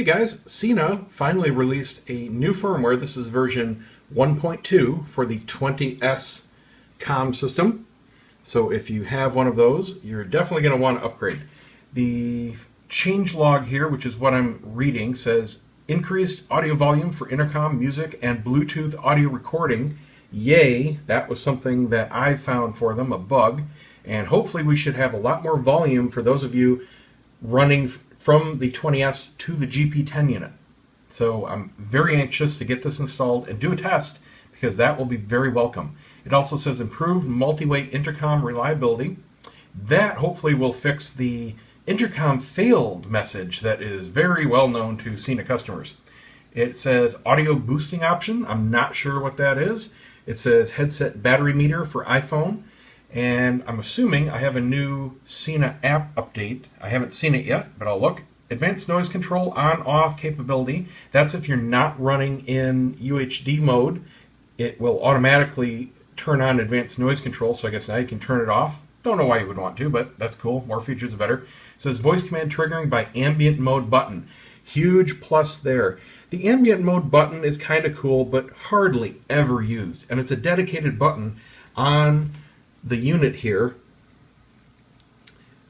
Hey guys, SENA finally released a new firmware. This is version 1.2 for the 20s comm system. So if you have one of those, you're definitely going to want to upgrade. The changelog here, which is what I'm reading, says increased audio volume for intercom, music, and Bluetooth audio recording. Yay, that was something that I found for them, a bug. And hopefully we should have a lot more volume for those of you running from the 20s to the GP10 unit. So I'm very anxious to get this installed and do a test because that will be very welcome. It also says improved multi-way intercom reliability. That hopefully will fix the intercom failed message that is very well known to SENA customers. It says audio boosting option. I'm not sure what that is. It says headset battery meter for iPhone. And I'm assuming I have a new SENA app update. I haven't seen it yet, but I'll look. Advanced noise control on-off capability. That's if you're not running in UHD mode. It will automatically turn on advanced noise control, so I guess now you can turn it off. Don't know why you would want to, but that's cool. More features, the better. It says voice command triggering by ambient mode button. Huge plus there. The ambient mode button is kind of cool, but hardly ever used. And it's a dedicated button on the unit here.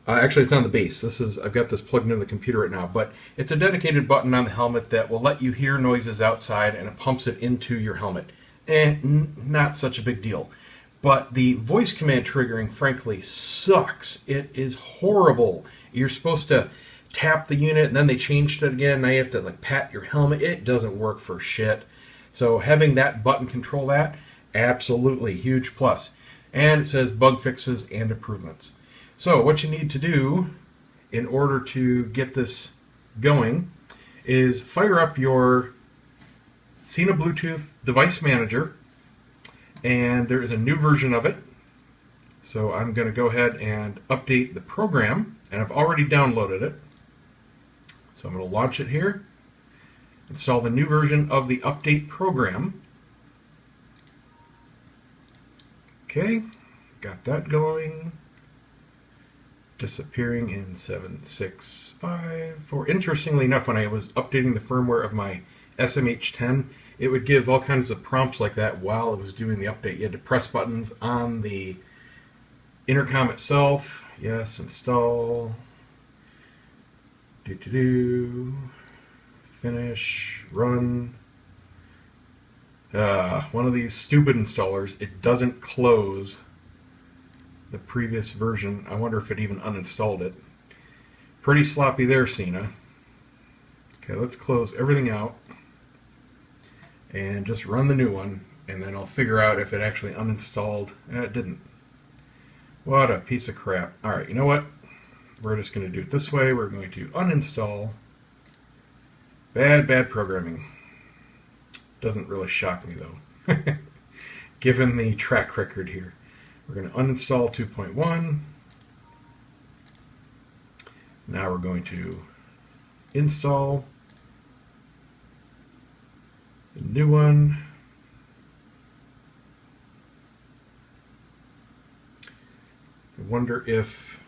Actually, it's on the base. I've got this plugged into the computer right now, but it's a dedicated button on the helmet that will let you hear noises outside, and it pumps it into your helmet. Not such a big deal. But the voice command triggering, frankly, sucks. It is horrible. You're supposed to tap the unit, and then they changed it again. Now you have to pat your helmet. It doesn't work for shit. So having that button control that, absolutely huge plus. And it says bug fixes and improvements. So what you need to do in order to get this going is fire up your SENA Bluetooth device manager, and there is a new version of it. So I'm going to go ahead and update the program, and I've already downloaded it. So I'm going to launch it here, install the new version of the update program. Okay, got that going. Disappearing in 765. Interestingly enough, when I was updating the firmware of my SMH10, it would give all kinds of prompts like that while it was doing the update. You had to press buttons on the intercom itself. Yes, install. Finish, run. One of these stupid installers, it doesn't close the previous version. I wonder if it even uninstalled it. Pretty sloppy there, SENA. Okay, let's close everything out and just run the new one, and then I'll figure out if it actually uninstalled. It didn't. What a piece of crap. Alright, you know what? We're just going to do it this way. We're going to uninstall. Bad programming. Doesn't really shock me though, given the track record here. We're going to uninstall 2.1. Now we're going to install the new one. I wonder if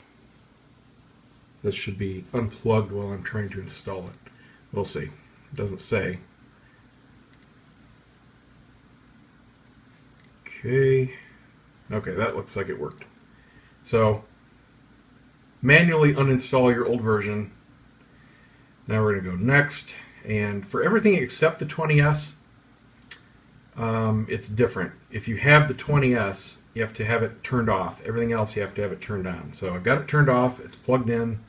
this should be unplugged while I'm trying to install it. We'll see. It doesn't say. Okay, that looks like it worked. So, manually uninstall your old version. Now we're going to go next. And for everything except the 20s, it's different. If you have the 20s, you have to have it turned off. Everything else, you have to have it turned on. So I've got it turned off. It's plugged in.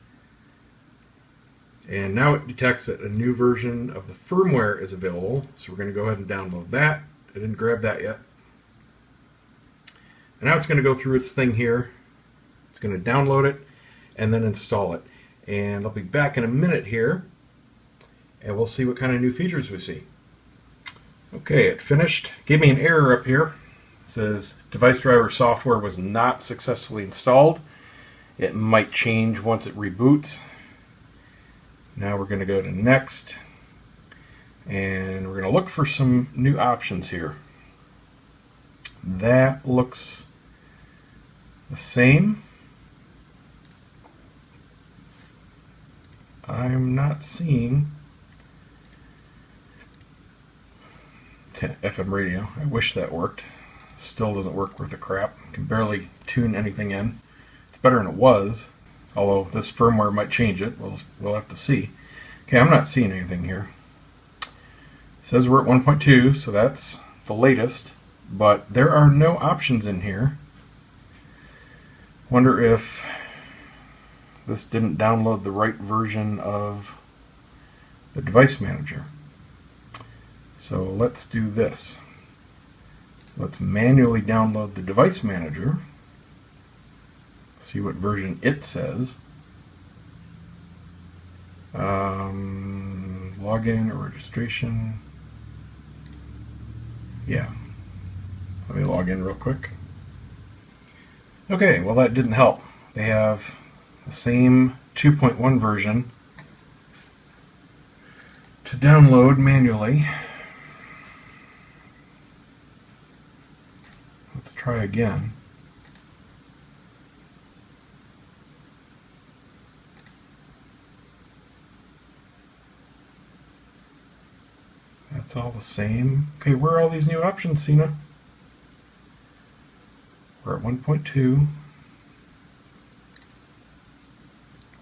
And now it detects that a new version of the firmware is available. So we're going to go ahead and download that. I didn't grab that yet. And now it's going to go through its thing here. It's going to download it and then install it. And I'll be back in a minute here, and we'll see what kind of new features we see. Okay, it finished. Gave me an error up here. It says device driver software was not successfully installed. It might change once it reboots. Now we're going to go to next, and we're going to look for some new options here. That looks the same. I'm not seeing FM radio. I wish that worked. Still doesn't work worth a crap. Can barely tune anything in. It's better than it was, although this firmware might change it. We'll have to see. Okay, I'm not seeing anything here. It says we're at 1.2, so that's the latest, but there are no options in here. Wonder if this didn't download the right version of the device manager. So let's do this. Let's manually download the device manager. See what version it says. Login or registration. Yeah. Let me log in real quick. Okay, well that didn't help. They have the same 2.1 version to download manually. Let's try again. That's all the same. Okay, where are all these new options, SENA? We're at 1.2.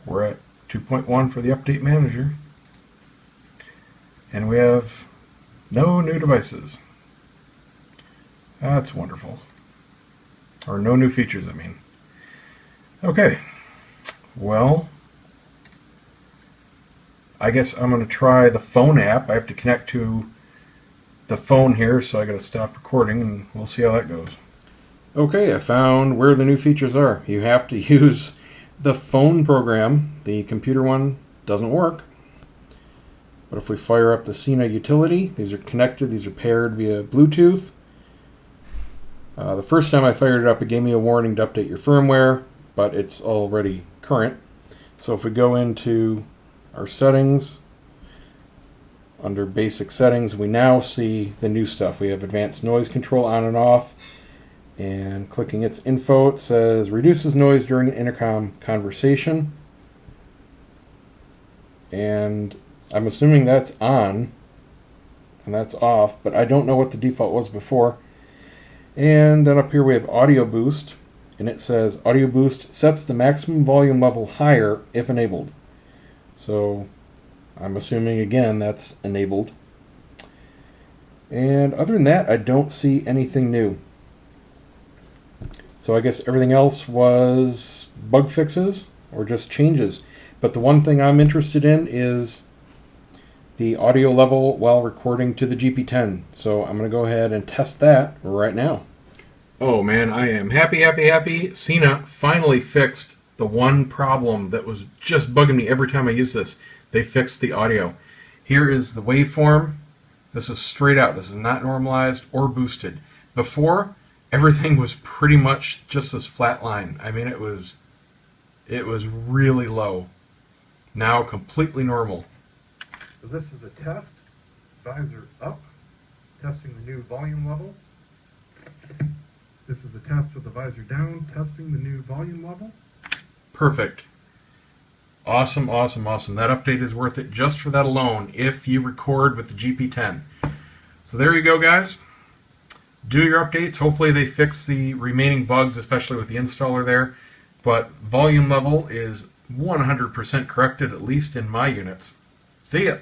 We're at 2.1 for the update manager. And we have no new devices. That's wonderful. Or no new features, I mean. Okay. Well, I guess I'm going to try the phone app. I have to connect to the phone here, so I got to stop recording and we'll see how that goes. Okay, I found where the new features are. You have to use the phone program. The computer one doesn't work. But if we fire up the SENA utility, these are connected, these are paired via Bluetooth. The first time I fired it up, it gave me a warning to update your firmware, but it's already current. So if we go into our settings, under basic settings, we now see the new stuff. We have advanced noise control on and off, and clicking its info, it says reduces noise during an intercom conversation. And I'm assuming that's on, and that's off, but I don't know what the default was before. And then up here we have audio boost, and it says audio boost sets the maximum volume level higher if enabled. So I'm assuming again that's enabled. And other than that, I don't see anything new. So I guess everything else was bug fixes or just changes. But the one thing I'm interested in is the audio level while recording to the GP10. So I'm going to go ahead and test that right now. Oh man, I am happy. SENA finally fixed the one problem that was just bugging me every time I use this. They fixed the audio. Here is the waveform. This is straight out. This is not normalized or boosted. Before, everything was pretty much just this flat line. I mean, it was really low. Now completely normal. So this is a test. Visor up, testing the new volume level. This is a test with the visor down, testing the new volume level. Perfect. Awesome. That update is worth it just for that alone if you record with the GP10. So there you go, guys. Do your updates. Hopefully they fix the remaining bugs, especially with the installer there. But volume level is 100% corrected, at least in my units. See ya.